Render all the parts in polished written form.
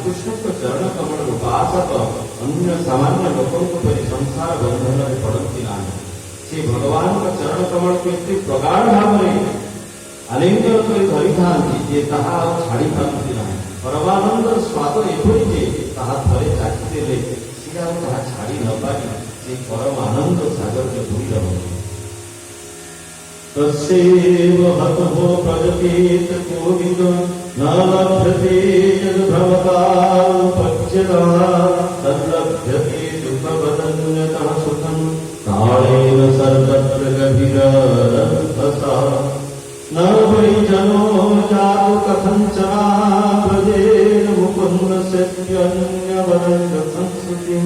ଶ୍ରୀକୃଷ୍ଣଙ୍କ ଚରଣ କମଳ ଉପାସକ ଅନ୍ୟ ସାମାନ୍ୟ ଲୋକଙ୍କ ପରି ସଂସାର ବନ୍ଧନରେ ପଡ଼ନ୍ତି ନାହିଁ। ସେ ଭଗବାନଙ୍କ ଚରଣ କମଳକୁ ଏତେ ପ୍ରଗାଢ଼ ଭାବରେ ଆଲିଙ୍ଗନ କରି ଧରିଥାନ୍ତି ଯେ ତାହା ଆଉ ଛାଡ଼ି ପାରନ୍ତି ନାହିଁ। ପରମାନନ୍ଦର ସ୍ୱାଦ ଏଭଳି ଯେ ତାହା ଥରେ ଚାଖିଦେଲେ ସେ ଆଉ ତାହା ଛାଡ଼ି ନ ପାରି ସେ ପରମ ଆନନ୍ଦ ସାଗରରେ ବୁଡ଼ି ରହନ୍ତି। ତସ୍ୟୈବ ହତୋ ପ୍ରଜତେତ କୋବିଦ ନ ଲଭ୍ୟତେ ଯଦ୍ଭ୍ରମତାପଚ୍ୟତା ତଦ୍ଲଭ୍ୟତେ ସୁଖବଦନ୍ୟତଃ ସୁଖଂ କାଳେନ ସର୍ବତ୍ର ଗଭୀରରନ୍ତସା न वै जनो जातु कथञ्चन व्रजेन मुकुन्दस्यन्यवरङ्गसंस्कृतिं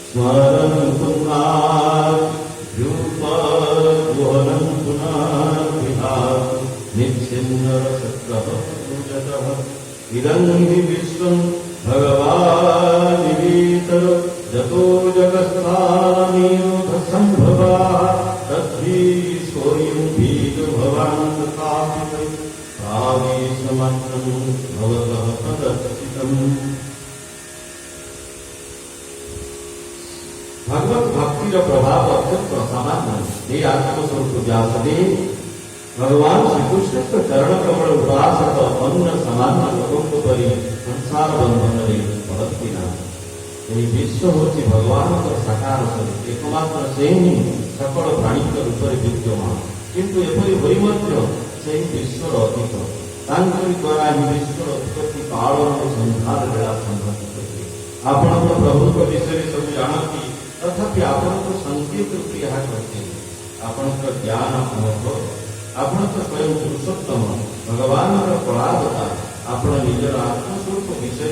स्मरन् पुनर्व्यूपद्वहनं पुनर्विहाय निच्छिन्नरसत्कः इदं हि विश्वं भगवानिवीतर जतो जगत्स्थाननिरोधसम्भवा तद्धि सोऽयं बीजभवान् आवेशमात्रं भवतः प्रदर्शितम्। भगवत भक्तिर प्रभाव अत्यंत असामान्य। हे आत्मस्वरूप व्यासदेव भगवान श्रीकृष्ण चरण कमल उपासक अन्य सामान्य लोकों परि संसार बंधन पड़ती ना। विश्व हूँ भगवान साकार स्वरूप एकमात्र से ही सकल प्राणी रूप विद्यमान किंतु एपरी होई मध्य से विश्वर अतीत तांकरी द्वारा ही विश्वर उत्पत्ति काल संसार बेला संभव करते आपण प्रभु विषय सब जानती तथापि आपण संकेत क्रिया करते आपण ज्ञान अनुभव आपण स्वयं पुरुषोत्तम भगवान कलावता आपण निजर आत्मस्वरूप विषय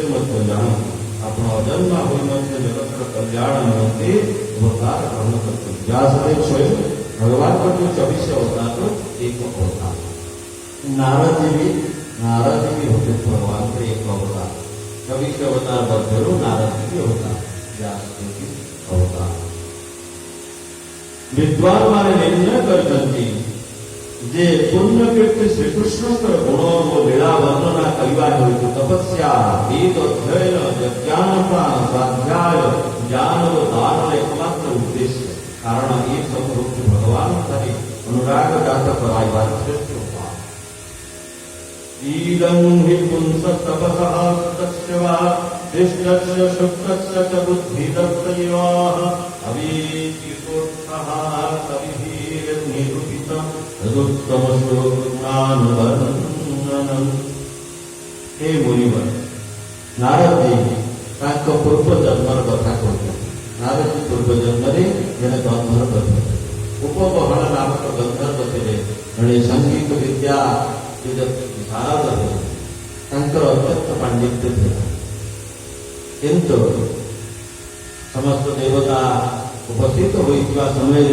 जानती आपण अजन्मा हुई जगत कल्याण निमंते अवतार ग्रहण करते व्यासदेव स्वयं भगवान का जो 24 अवतार तो एक अवतार नारद जी भी होते भगवान के एक अवतार 24 अवतार मध्य नारद जी भी होता व्यासदेव भी अवतार विद्वान माने निर्णय करते जे पुण्य कीर्ति श्रीकृष्ण गुण और लीला वर्णना करवा हेतु तपस्या वेद अध्ययन ज्ञान स्वाध्याय ज्ञान और दान एकमात्र उद्देश्य कारण ये सब भगवान करे अनुराग जात कराइवा श्रेष्ठ उपाय ईदं हि पुंसस्तपसः तस्य वा दृष्टस्य शुक्तस्य च बुद्धिदत्तयोः अवीचितोत्थः कविभिर्निरूपितं तदुत्तमश्लोकज्ञानवर्णनम्। हे मुनिवर नारद जी तांको पूर्व जन्मर कथा कहते नारद जी पूर्व जन्म जने गंधर्व थे उपबहन नामक गंधर्व थे जड़े संगीत विद्या शारद थे अत्यंत पांडित्य थे किंतु समस्त देवता उपस्थित होता समय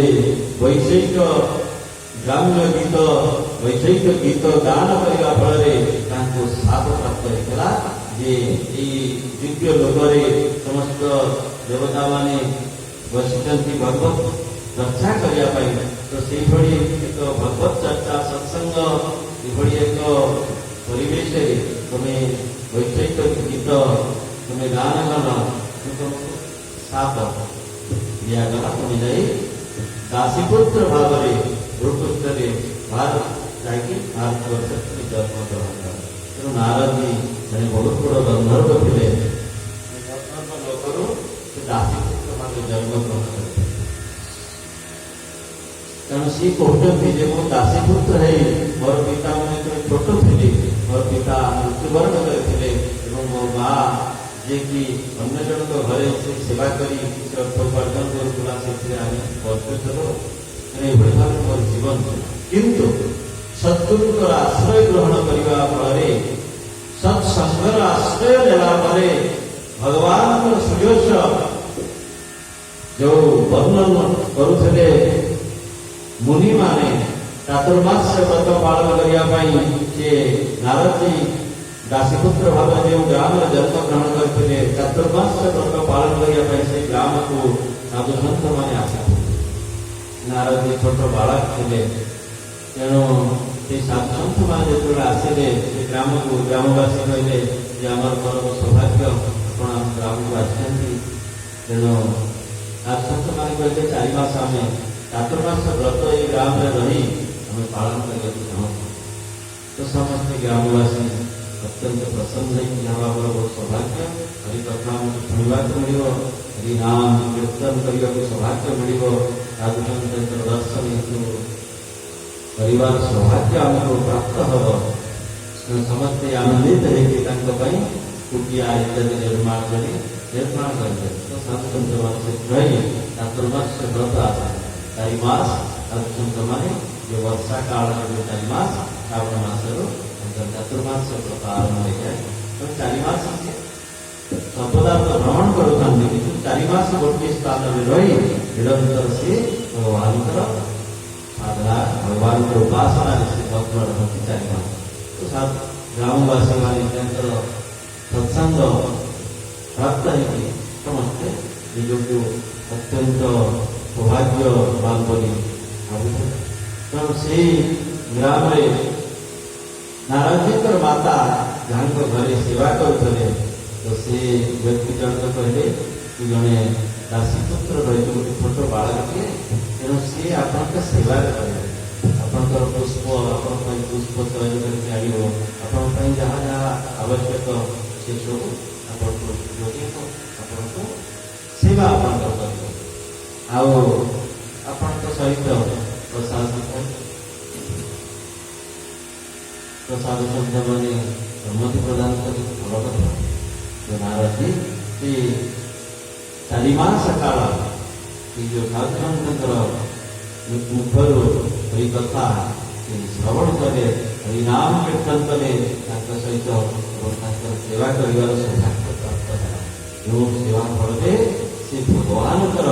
वैषयिक ग्राम्य गीत वैषयिक गीत गान करने फल साप प्राप्त होता जे दिव्य लोकरे समस्त देवता माने बसिचंती भगवत चर्चा करने तो से एक भगवत चर्चा सत्संग ये एक परिवेश तुम्हें वैषयिक गीत तुम्हें गान गला साप दिगला तुम्हें जाए दासीपुत्र भाव भूपुष्ठ भारत जाकि भारत वर्ष जन्म ग्रहण कर तेणु नारद जी जड़े बहुत बड़ गंधर्व थे लोकर दासीपुत्र भाव जन्म ग्रहण करते तेणु सी कहते जे मो दासीपुत्र है मोर पिता मैंने छोट थी मोर पिता मृत्युवरण करते मो माँ जे कि अन्य जन घरे से सेवा करी अर्थ उपार्जन करूला से बंचित भाव मोर जीवन किंतु सद्गुरुकर आश्रय ग्रहण करने फल सत्संगर आश्रय नेला भगवान सुयश जो वर्णन करुले मुनि माने चातुर्मास्य व्रत पालन करने नारद जी दासीपुत्र भाव जो ग्राम जन्म ग्रहण करते चातुर्मास्य व्रत पालन करने से ग्राम को साधु सन्त मैंने आसा नारद जी छोट बालक थे तेणु से साधु सन्त मैंने जो आसिले ग्राम को ग्रामवासी कहले ଆଜି ଆମର ପରମ ସୌଭାଗ୍ୟ ଆପଣ ଆମ ଗ୍ରାମକୁ ଆସିଛନ୍ତି। ତେଣୁ ଆସନ୍ତମାନେ କହିଲେ 4 ମାସ ଆମେ ଚାତୁର୍ମାସ ବ୍ରତ ଏଇ ଗ୍ରାମରେ ରହି ଆମେ ପାଳନ କରିବାକୁ ଚାହୁଁଛୁ। ତ ସମସ୍ତେ ଗ୍ରାମବାସୀ ଅତ୍ୟନ୍ତ ପ୍ରସନ୍ନ ହେଇକି ଯାହା ଆମର ବହୁତ ସୌଭାଗ୍ୟ, ହରିକଥା ଆମକୁ ଶୁଣିବାକୁ ମିଳିବ, ହରିନାମ କୀର୍ତ୍ତନ କରିବାକୁ ସୌଭାଗ୍ୟ ମିଳିବ, ସାଧୁସନ୍ତଙ୍କର ଦର୍ଶନ ହେତୁ କରିବାର ସୌଭାଗ୍ୟ ଆମକୁ ପ୍ରାପ୍ତ ହେବ। ସମସ୍ତେ ଆନନ୍ଦିତ ହେଇକି ତାଙ୍କ ପାଇଁ କୁଟିଆ ଇତ୍ୟାଦି ନିର୍ମାଣ କରିବେ। ତ ସାଧୁସନ୍ତମାନେ ସେଠି ରହି ଚାତୁର୍ମାସ ବ୍ରତ ଆସେ 4 ମାସ ସାଧୁସନ୍ତମାନେ ଯେ ବର୍ଷା କାଳରେ ଯୋଉ 4 ମାସ ଶ୍ରାବଣ ମାସରୁ ଚାତୁର୍ମାସ ବ୍ରତ ଆରମ୍ଭ ହେଇଯାଏ। ତ 4 ମାସ ସର୍ବଦା ଭ୍ରମଣ କରୁଥାନ୍ତି, କିନ୍ତୁ 4 ମାସ ଗୋଟିଏ ସ୍ଥାନରେ ରହି ନିରନ୍ତର ସିଏ ଭଗବାନଙ୍କର ସାଧନା ଭଗବାନଙ୍କର ଉପାସନାରେ ସେ ମଗ୍ନ ରହନ୍ତି 4 ମାସ। ଗ୍ରାମବାସୀ ମାନେ ତାଙ୍କର ସତ୍ସଙ୍ଗ ପ୍ରାପ୍ତ ହେଇକି ସମସ୍ତେ ନିଜକୁ ଅତ୍ୟନ୍ତ ସୌଭାଗ୍ୟବାନ ବୋଲି ଭାବୁଥିଲେ। ତେଣୁ ସେଇ ଗ୍ରାମରେ ନାରଦଙ୍କର ମାତା ଯାହାଙ୍କ ଘରେ ସେବା କରୁଥିଲେ, ତ ସେ ବ୍ୟକ୍ତି ଜଣକ କହିଲେ କି ଜଣେ ଦାସୀପୁତ୍ର ରହିଛି, ଗୋଟେ ଛୋଟ ବାଳକଟିଏ, ତେଣୁ ସିଏ ଆପଣଙ୍କ ସେବାରେ କରିବେ। ଆପଣଙ୍କର ପୁଷ୍ପ ଆପଣଙ୍କ ପାଇଁ ପୁଷ୍ପ ଚୟନ କରିକି ଆଣିବ, ଆପଣଙ୍କ ପାଇଁ ଯାହା ଯାହା ଆବଶ୍ୟକ ସେସବୁ ଆପଣଙ୍କୁ ଯୋଗେଇବ, ଆପଣଙ୍କୁ ସେବା ଆପଣଙ୍କର କରିବ। ଆଉ ଆପଣଙ୍କ ସହିତ ପ୍ରସାଦ ସନ୍ଥମାନେ ସମ୍ମତି ପ୍ରଦାନ କରି ଭଲ କଥା। ନାରଦୀ ସେ 4 ମାସ କାଳ ସେ ଯୋଉ ସାଧୁସନ୍ଥଙ୍କର ମୁଖରୁ ହରି କଥା ସେ ଶ୍ରବଣ କଲେ, ହରିନାମ କୀର୍ତ୍ତନ କଲେ, ତାଙ୍କ ସହିତ ତାଙ୍କର ସେବା କରିବାର ସୌଭାଗ୍ୟ ପ୍ରାପ୍ତ ହେଲା। ଯେଉଁ ସେବା ଫଳରେ ସେ ଭଗବାନଙ୍କର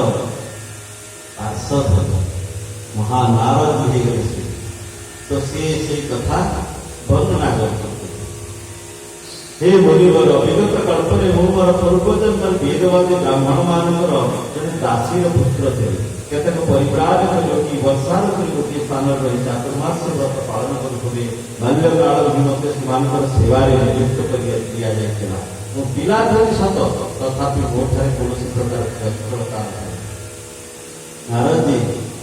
ପାର୍ଷଦ ମହାନାରଦ ହେଇଗଲେ। ତ ସେ ସେଇ କଥା ବର୍ଣ୍ଣନା କରୁଛନ୍ତି। ହେ ମୁନିବର, ବିଗତ କଳ୍ପରେ ମୁଁ ମୋର ପୂର୍ବଜନ୍ମ ବେଦବାଦୀ ବ୍ରାହ୍ମଣ ମାନଙ୍କର ଜଣେ ଦାସୀର ପୁତ୍ର ଥିଲେ। କେତେକ ପରିବ୍ରାଜକ ଯୋଗୀ ବର୍ଷା ଋତୁରେ ଗୋଟିଏ ସ୍ଥାନରେ ରହି ଚାତୁର୍ମାସ ବ୍ରତ ପାଳନ କରୁଥିଲେ। ବାଲ୍ୟକାଳରୁ ହିଁ ମୋତେ ସେମାନଙ୍କର ସେବାରେ ନିଯୁକ୍ତ କରି ଦିଆଯାଇଥିଲା। ମୁଁ ପିଲା ଧରି ସତ, ତଥାପି ମୋଠାରେ କୌଣସି ପ୍ରକାର ଚଞ୍ଚଳତା ନଥିଲା। ନାରଦୀ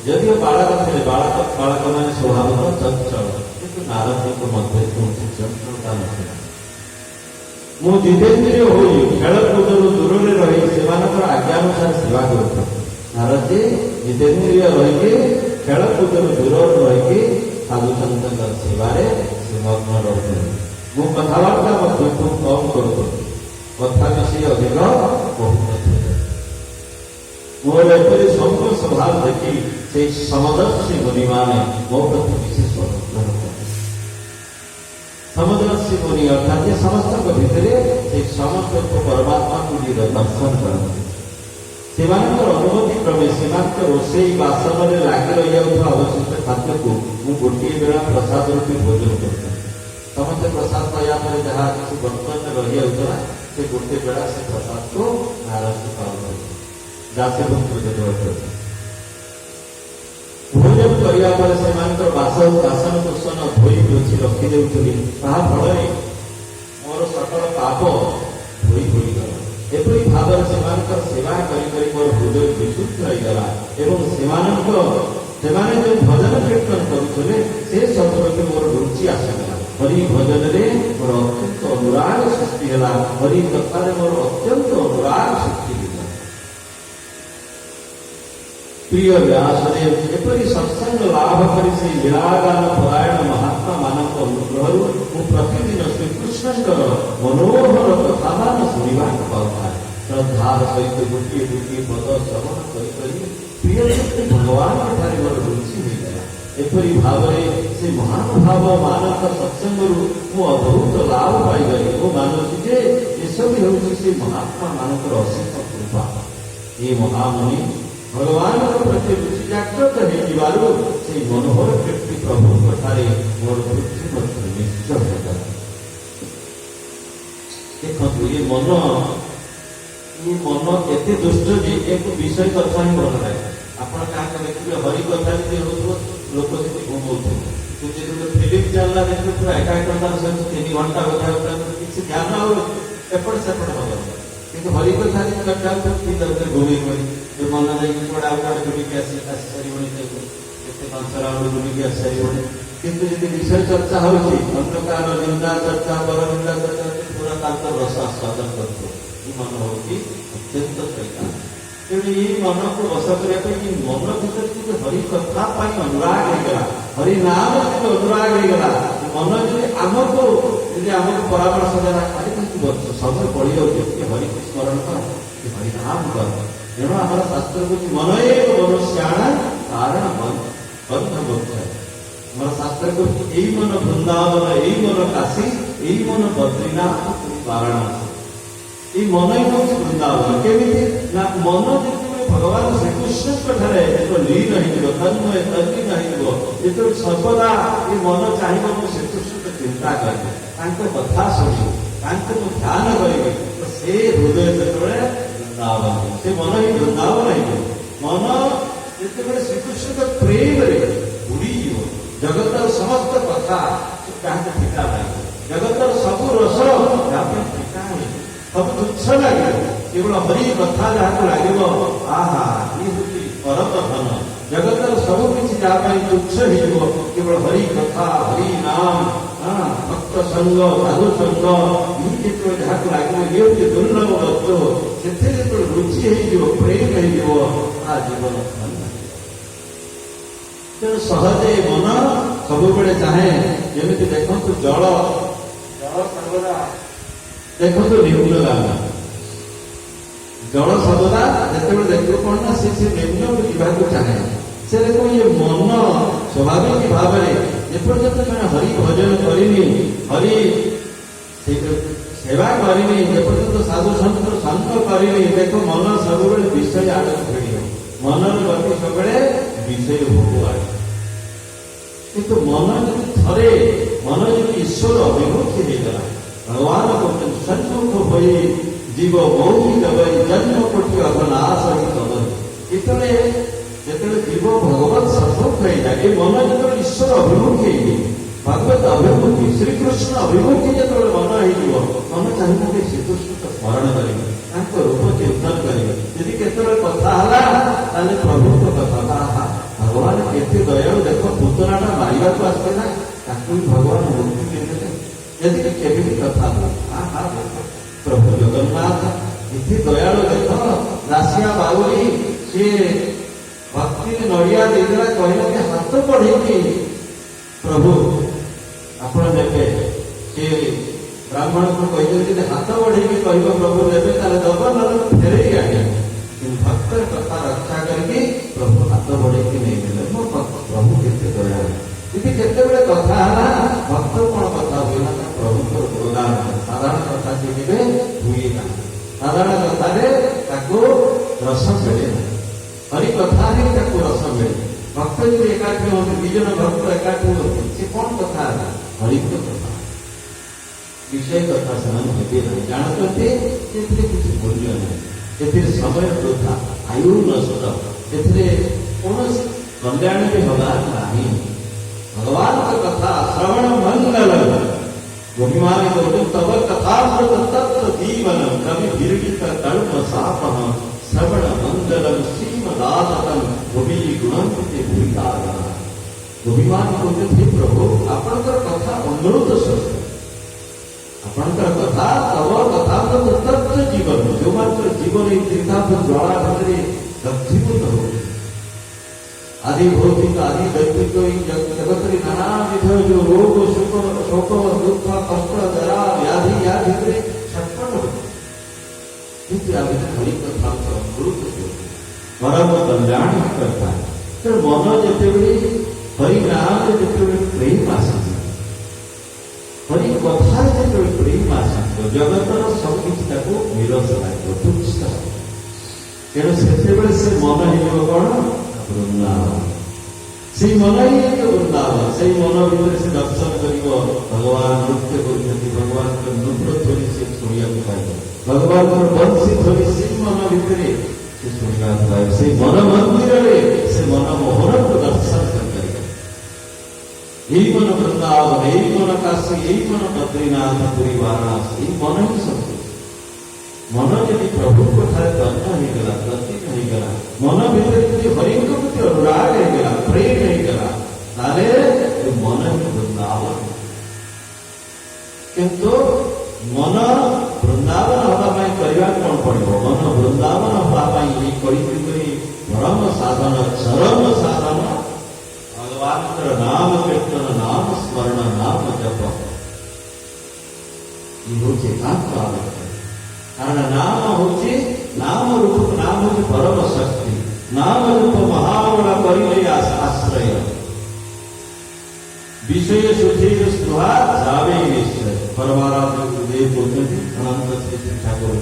ଯଦିଓ ବାଳକ ଥିଲେ, ବାଳକମାନେ ସ୍ୱଭାବତଃ ଚଞ୍ଚଳ, କିନ୍ତୁ ନାରଦୀଙ୍କ ମଧ୍ୟରେ କୌଣସି ଚଞ୍ଚଳତା ନଥିଲା। ମୁଁ ଜିତେନ୍ଦ୍ରିୟ ହୋଇ ଖେଳକୁଦରୁ ଦୂରରେ ରହି ସେମାନଙ୍କର ଆଜ୍ଞାନୁସାରେ ସେବା କରୁଥିଲି। ନାରଦୀ ଜିତେନ୍ଦ୍ରିୟ ରହିକି ଖେଳକୁଦରୁ ଦୂରରେ ରହିକି ସାଧୁସନ୍ତଙ୍କ ସେବାରେ ସେ ମଗ୍ନ ରହୁଥିଲେ। ମୁଁ କଥାବାର୍ତ୍ତା ମଧ୍ୟ ଖୁବ୍ କମ୍ କରୁଥିଲି, କଥା ବେଶୀ ଅଧିକ କହୁନଥିଲେ। ମୋର ଏପରି ସୌମ୍ୟ ସ୍ୱଭାବ ଦେଖି ସେଇ ସମଦର୍ଶୀ ମୁନିମାନେ ମୋ ପ୍ରତି ବିଶେଷ ଅନୁଗ୍ରହ କଲେ। ସମଦର୍ଶୀ ମୁନି ଅର୍ଥାତ୍ ସମସ୍ତଙ୍କ ଭିତରେ ସେଇ ସମସ୍ତଙ୍କ ପରମାତ୍ମାକୁ ଦର୍ଶନ କରନ୍ତି। ସେମାନଙ୍କର ଅନୁମତି କ୍ରମେ ସେମାନଙ୍କ ରୋଷେଇ ବାସନରେ ଲାଗି ରହିଯାଉଥିବା ଅବଶିଷ୍ଟ ଖାଦ୍ୟକୁ ମୁଁ ଗୋଟିଏ ବେଳା ପ୍ରସାଦ ରୂପେ ଭୋଜନ କରିଥାଏ। ସମସ୍ତେ ପ୍ରସାଦ ପାଇବା ପରେ ଯାହା କିଛି ବର୍ତ୍ତମାନ ରହିଯାଉଥିଲା, ସେ ଗୋଟେ ବେଳା ସେ ପ୍ରସାଦକୁ ନାରଦୀ ପାଳନ ଭୋଜନ କରିବା ପରେ ସେମାନଙ୍କର ବାସନ କୁସନ ଧୋଇ ପୋଛି ରଖିଦେଉଥିଲି। ତାହା ଫଳରେ ମୋର ସକଳ ପାପ ଧୋଇ ହୋଇଗଲା। ଏପରି ଭାବରେ ସେମାନଙ୍କର ସେବା କରି କରି ମୋର ହୃଦୟ ବିଶୁଦ୍ଧ ହୋଇଗଲା ଏବଂ ସେମାନେ ଯେଉଁ ଭଜନ କୀର୍ତ୍ତନ କରୁଥିଲେ ସେ ସବୁରେ ମୋର ରୁଚି ଆସିଗଲା। ହରି ଭଜନରେ ମୋର ଅତ୍ୟନ୍ତ ଅନୁରାଗ ସୃଷ୍ଟି ହେଲା। ହରି କଥାରେ ମୋର ଅତ୍ୟନ୍ତ ଅନୁରାଗ ସୃଷ୍ଟି ହେଲା। ପ୍ରିୟ ବ୍ୟାସଦେବ ଏପରି ସତ୍ସଙ୍ଗ ଲାଭ କରି ସେହି ଲୀଳାଗାନ ପରାୟଣ ମହାତ୍ମା ମାନଙ୍କ ଅନୁଗ୍ରହରୁ ମୁଁ ପ୍ରତିଦିନ ଶ୍ରୀକୃଷ୍ଣଙ୍କର ମନୋହର କଥାମାନ ଶୁଣିବାକୁ ପାଉଥାଏ। ଶ୍ରଦ୍ଧାର ସହିତ ଗୋଟିଏ ଗୋଟିଏ ପଦ ଶ୍ରବଣ କରି କରି ପ୍ରିୟ ଶକ୍ତି ଭଗବାନଙ୍କ ଠାରେ ମୋର ରୁଚି ହୋଇଗଲା। ଏପରି ଭାବରେ ସେ ମହାନୁଭାବ ମାନଙ୍କ ସତ୍ସଙ୍ଗରୁ ମୁଁ ଅଦ୍ଭୁତ ଲାଭ ପାଇଗଲି ଓ ମାନୁଛି ଯେ ଏସବୁ ହେଉଛି ସେ ମହାତ୍ମା ମାନଙ୍କର ଅସୀମ କୃପା। ଏ ମହାମୁନି ଭଗବାନଙ୍କ ପ୍ରତି ରୁଚି ଜାଗ୍ରତ ହେଇଯିବାରୁ ସେଇ ମନୋହର କୀର୍ତ୍ତି ପ୍ରଭୁଙ୍କ ଠାରେ ମୋର ବୃଦ୍ଧି ମଧ୍ୟ ନିଶ୍ଚୟ ହେଲା। ଦେଖନ୍ତୁ ଏ ମନ ଏତେ ଦୁଷ୍ଟ ଯେ ଏକ ବିଷୟ କଥା ହିଁ ଭଲ ଲାଗେ। ଆପଣ କାହାକୁ ଦେଖିବେ ହରି କଥା ଯଦି ହେଉଥିବ ଲୋକ ସେଠି ଘୁମଉଥିବ, କିନ୍ତୁ ଯେତେବେଳେ ଫିଲ୍ମ ଚାଲିଲା ଦେଖିଲେ ପୁରା ଏକାଗ୍ରତାର ସହିତ 3 ଘଣ୍ଟା କଥା କିଛି ଧ୍ୟାନ ଆଉ ଏପଟ ସେପଟ ହବ। କିନ୍ତୁ ହରି କଥା ଚର୍ଚ୍ଚା ଭିତରେ ଘୁମେଇ ପଡି ମନ ଯାଇକି କୁଆଡେ ଆଉ କୁଆଡେ ବୁଲିକି ଆସିସାରିବଣି, କେତେ 5 ରାଉଣ୍ଡ ବୁଲିକି ଆସିସାରିବଣି। କିନ୍ତୁ ଯଦି ବିଷୟ ଚର୍ଚ୍ଚା ହଉଛି, ଅନ୍ୟ କାହାର ନିନ୍ଦା ଚର୍ଚ୍ଚା, ପର ନିନ୍ଦା ଚର୍ଚ୍ଚା, ପୁରା ତାଙ୍କର ରସ ଆସ୍ୱାଦନ କରୁଥିବ। ଏ ମନ ହଉଛି ଅତ୍ୟନ୍ତ ଶୈତାନ। ତେଣୁ ଏଇ ମନକୁ ବଶ କରିବା ପାଇଁ ଏ ମନ ଭିତରେ ଯଦି ହରି କଥା ପାଇଁ ଅନୁରାଗ ହେଇଗଲା, ହରି ନାମ ଯଦି ଅନୁରାଗ ହେଇଗଲା, ମନ ଯଦି ଆମକୁ ପରାମର୍ଶ ଦେଲା, ଖାଲି କିନ୍ତୁ ସମୟ ପଡି ଯାଉଛି ଟିକେ ହରିକୁ ସ୍ମରଣ କର, ହରି ନାମ କର। ତେଣୁ ଆମର ଶାସ୍ତ୍ର କହୁଛି ମନ ମନୁଷ୍ୟାଣ କାରଣ ବନ୍ଧ ମୋକ୍ଷ। ଆମର ଶାସ୍ତ୍ର କହୁଛି ଏଇ ମନ ବୃନ୍ଦାବନ, ଏଇ ମନ କାଶୀ, ଏଇ ମନ ବଦ୍ରୀନାଥ, ବାରାଣସୀ। এই মনই হচ্ছে বৃন্দাবন। কেমিতি না মন যেତେବେଳେ ଭଗବାନ ଶ୍ରୀକୃଷ୍ଣଙ୍କ ଠାରେ ଲୀନ ହେଇଯିବ, ତନ୍ମୟ ହେଇଯିବ, ଯେତେବେଳେ ସର୍ବଦା ଏ ମନ ଚାହିଁବ ମୁଁ ଶ୍ରୀକୃଷ୍ଣଙ୍କ ଚିନ୍ତା କରିବି, ତାଙ୍କ କଥା ଶୁଣିବି, ତାଙ୍କୁ ମୁଁ ଧ୍ୟାନ କରିବି, ସେ ହୃଦୟ ଯେତେବେଳେ ବୃନ୍ଦାବନ, ସେ ମନ ହିଁ ବୃନ୍ଦାବନ ହେଇଯିବ। ମନ ଯେତେବେଳେ ଶ୍ରୀକୃଷ୍ଣଙ୍କ ପ୍ରେମରେ ବୁଡ଼ିଯିବ, ଜଗତର ସମସ୍ତ କଥା କାହାକୁ ଠିକା ଲାଗିବ, ଜଗତର ସବୁ ରସ ଯାହା ପାଇଁ ଠିକା ହେଇଯିବ, ସବୁ ତୁଚ୍ଛ ଲାଗିବ, କେବଳ ହରି କଥା ଯାହାକୁ ଲାଗିବ, ଆହା ଇଏ ହଉଛି ପରମ ଧନ। ଜଗତର ସବୁ କିଛି ଯାହା ପାଇଁ ତୁଚ୍ଛ ହେଇଯିବ, କେବଳ ହରି କଥା, ହରି ନାମ, ଭକ୍ତ ସଙ୍ଗ, ସାଧୁ ସଙ୍ଗ, ଇଏ ଯେତେବେଳେ ଯାହାକୁ ଲାଗିବ, ଇଏ ହଉଛି ଦୁର୍ଲଭ ବସ୍ତୁ, ସେଥିରେ ଯେତେବେଳେ ରୁଚି ହେଇଯିବ, ପ୍ରେମ ହେଇଯିବ, ତା ଜୀବନ ଧନ୍ୟ। ତେଣୁ ସହଜେ ମନ ସବୁବେଳେ ଚାହେଁ, ଯେମିତି ଦେଖନ୍ତୁ ଜଳ ସର୍ବଦା ଦେଖନ୍ତୁ ନିମ୍ନଗାମୀ, ଜଳ ସର୍ବଦା ଯେତେବେଳେ ଦେଖିବ କଣ ନା ସେ ନିମ୍ନକୁ ଯିବାକୁ ଚାହେଁ। ସେ ଦେଖ ଇଏ ମନ ସ୍ୱାଭାବିକ ଭାବରେ ଯେପର୍ଯ୍ୟନ୍ତ ଜଣେ ହରି ଭଜନ କରିନି, ହରି ସେବା କରିନି, ଯେପର୍ଯ୍ୟନ୍ତ ସାଧୁ ସନ୍ତର ସଙ୍ଗ କରିନି, ଦେଖ ମନ ସବୁବେଳେ ବିଷୟ ଆଡ଼କୁ ଫେରିବ, ମନର ଗତି ସବୁବେଳେ ବିଷୟ ଭୋଗ ଆଡ଼େ। କିନ୍ତୁ ମନ ଯଦି ଥରେ, ମନ ଯଦି ଈଶ୍ୱର ଅଭିମୁଖୀ ହେଇଗଲା, ଭଗବାନ କହୁଛନ୍ତି ସନ୍ମୁଖ ହୋଇ ଜୀବ ମୌହି ଦେବଇ ଜନ୍ମ କୋଟି ଅଘନାଶ କବର। ଯେତେବେଳେ ଜୀବ ଭଗବତ ସମ୍ମୁଖ ହେଇଯାଏ, ଏ ମନ ଯେତେବେଳେ ଈଶ୍ୱର ଅଭିମୁଖୀ ହେଇଯିବ, ଭଗବତ ଅଭିମୁଖୀ, ଶ୍ରୀକୃଷ୍ଣ ଅଭିମୁଖୀ ଯେତେବେଳେ ମନ ହେଇଯିବ, ମନ ଚାହିଁବ ଯେ ଶ୍ରୀକୃଷ୍ଣଙ୍କ ସ୍ମରଣ କରିବେ, ତାଙ୍କ ରୂପ ଚିନ୍ତନ କରିବେ। ଯଦି କେତେବେଳେ କଥା ହେଲା, ତାହେଲେ ପ୍ରଭୁଙ୍କ କଥା, ଭଗବାନ କେତେ ଦୟାଳୁ, ଦେଖ ପୁତନାଟା ମାରିବାକୁ ଆସିଥିଲା, ତାକୁ ବି ଭଗବାନ ମୁକ୍ତି ଦେଇଦେଲେ। ଯଦି କେମିତି କଥା ପ୍ରଭୁ ଜଗନ୍ନାଥ ଏତେ ଦୟାଳୁ, ଦେଖ ଦାସିଆ ବାଉରୀ ସିଏ ଭକ୍ତିରେ ନଡ଼ିଆ ଦେଇଦେଲା, କହିଲା ଯେ ହାତ ବଢେଇକି ପ୍ରଭୁ ଆପଣ ଦେବେ। ସିଏ ବ୍ରାହ୍ମଣକୁ କହିଦେଲେ ଯେ ହାତ ବଢେଇକି କହିବ ପ୍ରଭୁ ଦେବେ, ତାହେଲେ ଦବ, ନହେଲେ ଫେରେଇ ଆଣିବ। କିନ୍ତୁ ଭକ୍ତର କଥା ରକ୍ଷା କରିକି ପ୍ରଭୁ ହାତ ବଢେଇକି ନେଇଦେଲେ। ମୋ ପ୍ରଭୁ କେତେ ଦୟାଳୁ। ଯଦି କେତେବେଳେ କଥା ହେଲା, ଭକ୍ତ କଣ କଥା ହୁଏ ନା ପ୍ରଭୁଙ୍କର ଗୁଣଗାନ, ସାଧାରଣ କଥା ଶୁଣିବେ ହୁଏ ନା, ସାଧାରଣ କଥାରେ ତାକୁ ରସ ମିଳେ ନା, ହରି କଥାରେ ତାକୁ ରସ ମିଳେ। ଭକ୍ତ ଯଦି ଏକାଠି ହୁଅନ୍ତି, 2 ଜଣ ଭକ୍ତ ଏକାଠି ହୁଅନ୍ତି, ସେ କଣ କଥା ହେଲା, ହରିଙ୍କ କଥା, ବିଷୟ କଥା ସେମାନେ ହେବେ ନାହିଁ, ଜାଣୁଛନ୍ତି ସେଥିରେ କିଛି ମୂଲ୍ୟ ନାହିଁ, ସେଥିରେ ସମୟ ବୃଥା, ଆୟୁ ନଷ୍ଟ, ସେଥିରେ କୌଣସି କଲ୍ୟାଣ ବି ହବାର ନାହିଁ। ଭଗବାନଙ୍କ କଥା ଶ୍ରବଣ ମଙ୍ଗଳ, ଗୋପୀମାନେ କହୁଛନ୍ତି ତବ କଥାମୃତ ତତ୍ର ଜୀବନ କବି ବିରଗିତ କଳ୍ପ ସାପହ ଶ୍ରବଣ ମଙ୍ଗଳಂ ଶ୍ରୀମଦାସତಂ ଗୋପୀ ଗୁଣନ୍ତେ ଭୂତାର। ଗୋପୀମାନେ କହୁଛନ୍ତି ପ୍ରଭୁ ଆପଣଙ୍କର କଥା ଅମୃତ ସ୍ୱର, ଆପଣଙ୍କର କଥା ତବ କଥାମୃତ ତତ୍ର ଜୀବନ, ଯୋଉମାନଙ୍କର ଜୀବନ ଏଇ ତୀର୍ଥାନ୍ତ ଜ୍ୱାଳା ଭିତରେ ଦଗ୍ଧୀଭୂତ ହଉଛି। ଆଦି ଭୌତିକ ଆଦି ଦୈବିକ ଏଇ ଜଗତରେ ନାନାବିଧ ଯୋଉ ରୋଗ ଶୋକ ଦୁଃଖ କଷ୍ଟ ଜରା ବ୍ୟାଧି ୟା ଭିତରେ ଛଟପଟ ହଉଛି, କିନ୍ତୁ ୟା ଭିତରେ ହରି କଥା ଅମୃତ ପରମ କଲ୍ୟାଣ କଥା। ତେଣୁ ମନ ଯେତେବେଳେ ହରି ନାମରେ ଯେତେବେଳେ ପ୍ରେମ ଆସିଯିବ, ହରି କଥାରେ ଯେତେବେଳେ ପ୍ରେମ ଆସିଯିବ, ଜଗତର ସବୁ କିଛି ତାକୁ ନିରସ ଲାଗିବ, ତୁଚ୍ଛ ଲାଗିବ। ତେଣୁ ସେତେବେଳେ ସେ ମନ ହେଇଯିବ କଣ, ବୃନ୍ଦାବନ। ସେଇ ମନ ହିଁ ଏକ ବୃନ୍ଦାବନ। ସେଇ ମନ ଭିତରେ ସେ ଦର୍ଶନ କରିବ, ଭଗବାନ ନୃତ୍ୟ କରୁଛନ୍ତି, ଭଗବାନଙ୍କ ନୃତ୍ୟ ଧ୍ୱନି ସେ ଶୁଣିବାକୁ ପାଇବ, ଭଗବାନଙ୍କର ବଂଶୀ ଧ୍ୱନି ସେଇ ମନ ଭିତରେ ସେ ଶୁଣିବାକୁ ପାଇବ। ସେଇ ମନ ମନ୍ଦିରରେ ସେ ମନ ମୋହନକୁ ଦର୍ଶନ କରିପାରିବ। यही मन वृंदावन, यही मन काशी, यही मन बद्रीनाथ, पुरी, वाराणसी, यही मन ही सब कुछ। मन यदि प्रभु को ठारे तन्न होगा, प्रतीक होगा, मन भीतर यदि हरि प्रति अनुराग होगा, प्रेम होगा, ताले मन ही वृंदावन। किंतु मन वृंदावन हवा करवा कौन पड़ो? मन वृंदावन हवा परम साधन, चरम साधन भगवान नाम कीर्तन, नाम स्मरण, नाम जप, ये कारण नाम हूँ नाम रूप, नाम हूँ परम शक्ति, नाम रूप महाबड़ा कर आश्रय, विषय सुधीर स्पृहा जावे निश्चय। परमाराध्य गुरुदेव बोलते अनंत श्री ठाकुर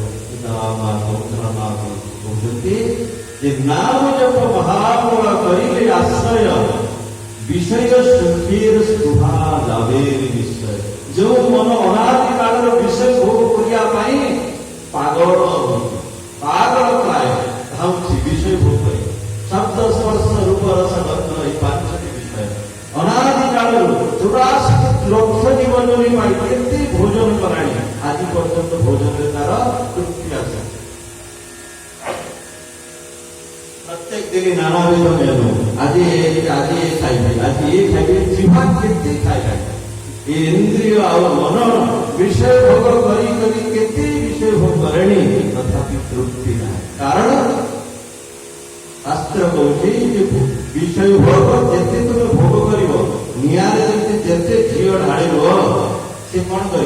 बोलते नाम जप महाबड़ा कर आश्रय, विषय सुधीर स्पृहा जावे निश्चय। जो मन अनादि काल विषय भोग करने पागल पागल प्राय धाउछि विषय भोग करे, शब्द स्पर्श रूप रस गंध এই পাঁচটি বিষয় অনাদি কালରୁ 84 লক্ষ জীবনী পাই কেতে ভোজন করানি আজ পর্যন্ত ভোজনের তার তৃপ্তি আছে। প্রত্যেক দিনে নানাবিধ মেনু, আজি এই খাইবে জিহ্বা কেতে খাইবে, इंद्रिय मन विषय भोग करी केते विषय भोग करेणी तथापि तृप्ति ना। कारण शास्त्र कहूँ विषय भोग जिते तुम भोग कर निआरे जिते झील ढाल से कौन कर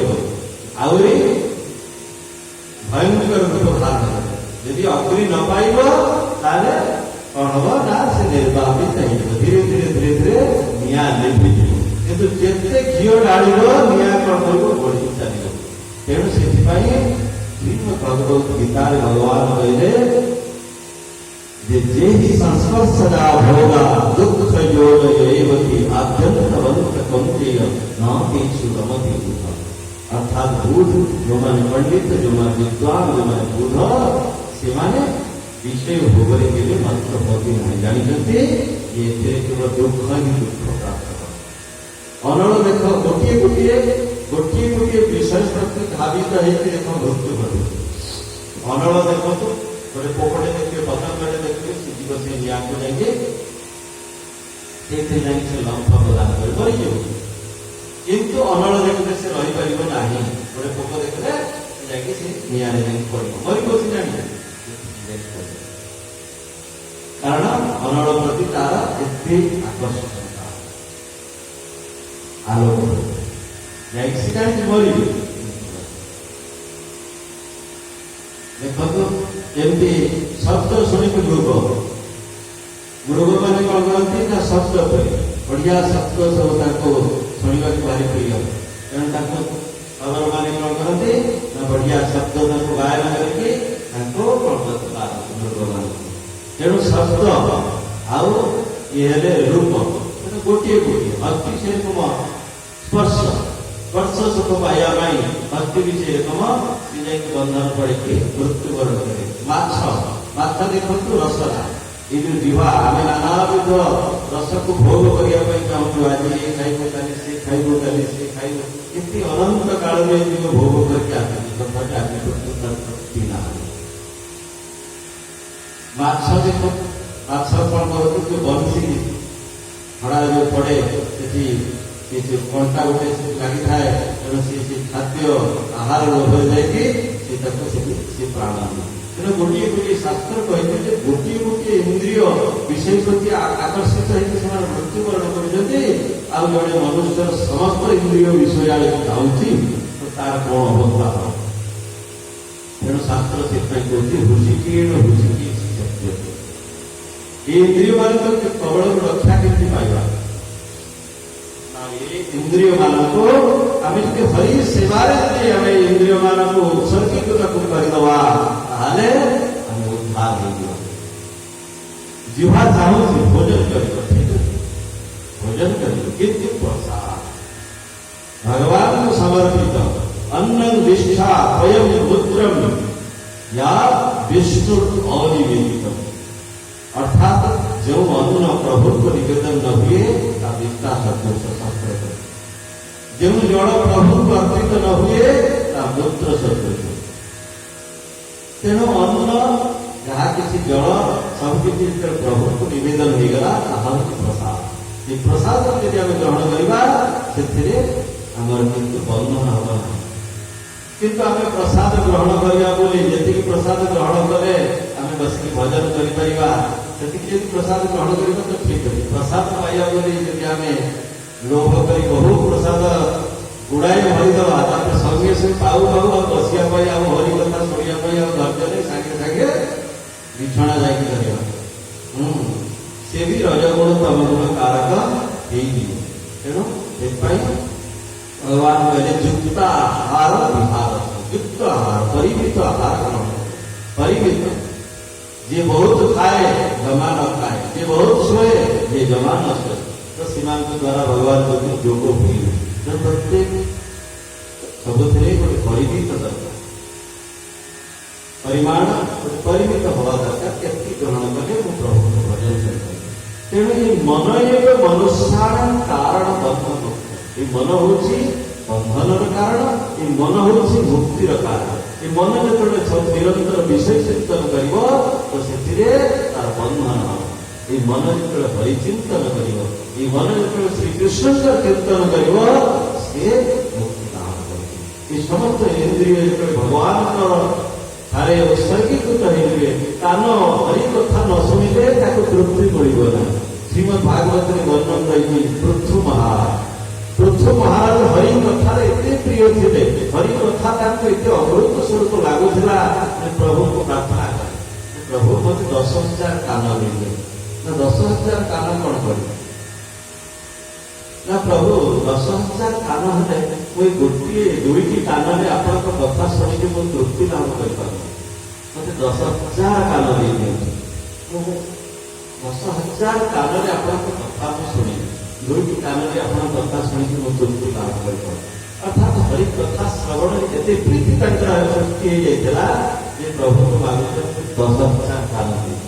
भयंकर रूप धारण करे। यदि अग्नि न पाइब ताले कौन हम ना से निर्वापित धीरे धीरे धीरे धीरे निआ निभि किंतु जिते घीओ ढाल निआ कौन कर बढ़ी चलो। तेणु से भगवत गीतार भगवान कहले जे संस्पर्शदा भोगा दुख योग आद्यंतवंत कंतेय न किंचु रमति बुध। अर्थात बुध जो मैंने पंडित, जो मैंने विद्वान, जो मैंने बुध से माने विषय भोगरे के लिए मंत्र होती नहीं जानते। ये केवल दुख ही दुख प्राप्त कर अनल देख गोटे गोटे गोटे गोटे विषय प्रति धावित है देख मृत्यु घटे। अनल देखो गोटे पोकटे देखिए, पतंगे देखिए, सीधी बस निआ को जाएंगे से लंफ प्रदान कर मरीज। किंतु अनल देखते से रही पार ना। गोटे पोक देखले जाकि निआ पड़ मरी बस जाए। कारण अनल प्रति तार एते आकर्षण आलोक मरी देखो एमती शब्द शुणिक मृग मृग मैंने कौन करती ना शब्द बढ़िया शब्द सब शुणा भारी प्रिय। तेणु खबर मैंने कौन करते ना बढ़िया शब्द गायन करके मृग मान। तेणु शब्द आउ ये रूप गोटे गोटे भक्ति से तुम स्पर्श स्पर्श सुख पाया भक्ति भी से तुम बंधन पड़े मृत्यु वरण करे। माछ देखो रसना ये जो जीवा आम नानाविध रस को भोग करने चाहूँ। आज ये खाइबो ताली से खाइबो ताली से खाइबो इतनी अनंत काल में जो भोग करके आते तृप्ति ना। माछ देखो माछ कौन कर बंशी हड़ा जो पड़े से कंटा गोटे लगी थाए। तेणु से खाद्य आहार लोभ जाए प्राण। तेणु गोटे गोटे शास्त्र कहते गोटे गोटे इंद्रिय विषय प्रति आकर्षित होकर मृत्युवरण कर जड़े मनुष्य समस्त इंद्रिय विषय जाऊँगी तो तार कौन अवस्था हो। तेणु शास्त्र से कहते हुशिकीर्ण हुशिकी इंद्रिय मान प्रबल रक्षा केमती पाइबा। इंद्रिय मान को आम हरि सेवार आम इंद्रिय मान को उत्सर्गित करदे आम उद्धार हो। जीवा चाहूँ भोजन कर भोजन कर प्रसाद भगवान को समर्पित अन्न निष्ठा स्वयं पुत्रम या विष्णु अनिवेदित। अर्थात जो अन्न प्रभु को निवेदन न हुए ता विद्या सदृश शास्त्र करे। जो जल प्रभु को अर्पित न हुए ता मूत्र सदृश। तेणु अन्न जहाँ किसी जल सब किसी प्रभु को निवेदन हो गला ताहा प्रसाद। ये प्रसाद यदि आम ग्रहण करवा से आमर किंतु बंधन हम ना किंतु आम प्रसाद ग्रहण करवा बोली जी प्रसाद ग्रहण कले आम बसिक भजन कर प्रसाद ग्रहण करवा तो ठीक है। प्रसाद पाइबा बोली जी आम लोभ कर बहुत प्रसाद गुड़ाए भरीदवा संगे संगे पाऊ पाऊ बसिया हरि कथा शुणा धैर्य नहीं सागे सागे बिछଣା जाकर सी भी रजगुण तम गुण कारक तेणु से भगवान कहले युक्त आहार विहार युक्त आहार परिमित आहार ग्रहण परिमित जे बहुत खाए जमा न खाए जे बहुत सोए ये जमा न सोए तो सीमांत द्वारा भगवान को जोग हुई जो प्रत्येक सब गोटे परिमित दरकार परिमाण परिमित हवा दरकार के ग्रहण कले प्रभु को भजन कर। तेणु ये मन एक मनुष्याण कारण बंधन ये मन हूँ बंधन कारण ये मन हूँ मुक्तिर कारण। ये मन जो निरंतर विषय चिंतन कर तो से तार बंधन हम ये मन जो परिचिंतन कर मन जो श्रीकृष्ण का कीर्तन कर मुक्ति लाभ कर। समस्त इंद्रिय जो भगवान थारे उत्सर्गीकृत होइबे कान हरि कथा न शुणिले ताको तृप्ति मिलना। श्रीमद भागवत में वर्णन रही पृथु महाराज हरि कथा एते प्रिय थे हरि कथा एत अमृत स्वरूप लगुला प्रभु को प्रार्थना कर प्रभु मत 10,000 कान मिले ना 10,000 कान कौन कर ना प्रभु 10,000 कान है कोई गोटे दुईटी कान में आपण कथा शुणिक मुझे तृप्ति लाभ कर मत 10,000 कान दे 10,000 कान में आपण कथा शुणी दुईटी कान में आपण कथा शुणिक मुझे तृप्ति लाभ कर अर्थात हरि कथा श्रवण एते प्रीति सृष्टि होता प्रभु को मागे 10,000 कान दे।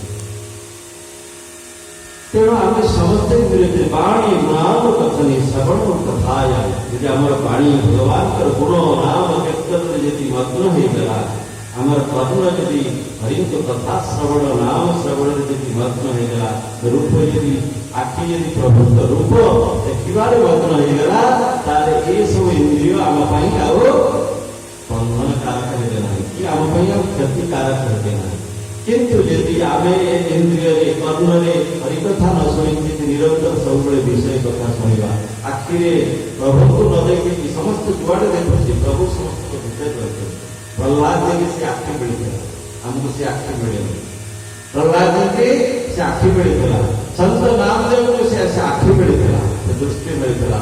तेणु आम समस्ते धीरे वाणी नाम कथनी श्रवण कथाया यदि आम वाणी भगवान गुण नाम कीर्तन यदि मग्न होगा आमर कर्ण यदि हरि कथा श्रवण नाम श्रवण यदि मग्न होगा रूप यदि आखि यदि प्रभु रूप देखबार मग्न होगा ये सब इंद्रिय आम बंधन कारक होना कि आम क्षति कारक होना। किंतु यदि आम इंद्रिय कर्ण हरिकथा न शुणी निरंतर सब विषय कथा शुणा आखिरे प्रभु को न देखी समस्त जुआड़े देखुचे प्रभु समस्त विषय रखे प्रहलाद जी से आखि मिलता आमको से आखि मिले प्रहलाद जी के से आखि मिलता संत नामदेव को से आखि मिलता दृष्टि मिलता